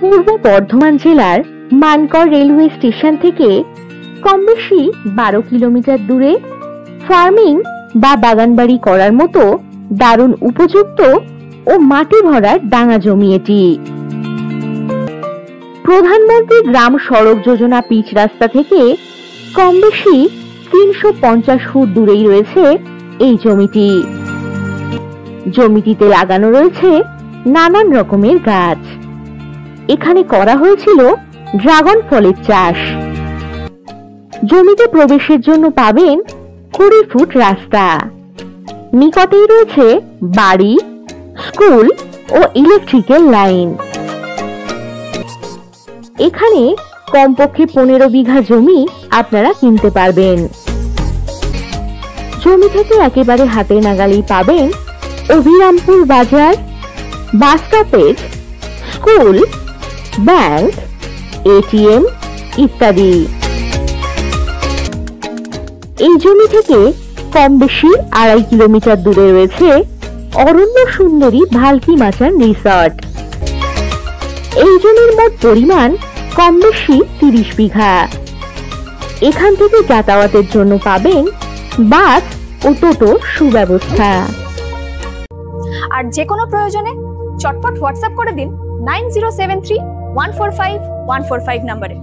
পূর্ব বর্ধমান জেলার Mankar railway station থেকে কম বেশি 12 কিলোমিটার দূরে ফার্মিং বা বাগানবাড়ি করার মতো দারুণ উপযুক্ত ও মাটি ভরার ডাঙা জমি এটি। প্রধানমন্ত্রী গ্রাম সড়ক যোজনা পিচ রাস্তা থেকে কম বেশি 350 ফুট দূরেই রয়েছে এই জমিটি। জমিটিতে লাগানো রয়েছে নানান রকমের গাছ। এখানে করা হয়েছিল ড্রাগন ফলের চাষ। জমিতে প্রবেশের জন্য পাবেন 20 ফুট রাস্তা। নিকটেই রয়েছে বাড়ি, স্কুল ও ইলেকট্রিক্যাল লাইন। এখানে কমপক্ষে 15 বিঘা জমি আপনারা কিনতে পারবেন। জমি থেকে একেবারে হাতের নাগালেই পাবেন অভিরামপুর বাজার, bus stoppage, school, bank, ATM ইত্যাদি। এই জমি থেকে কম বেশি 2.5 কিলোমিটার দূরে রয়েছে অরণ্য সুন্দরী ভালকি মাচান রিসর্ট। এই জমির মোট পরিমাণ কম বেশি 30 বিঘা। এখান থেকে যাতায়াতের জন্য পাবেন বাস ও টোটো সুব্যবস্থা। আর যে কোনো প্রয়োজনে চটপট হোয়াটসঅ্যাপ করে দিন 9073145145 নম্বরে।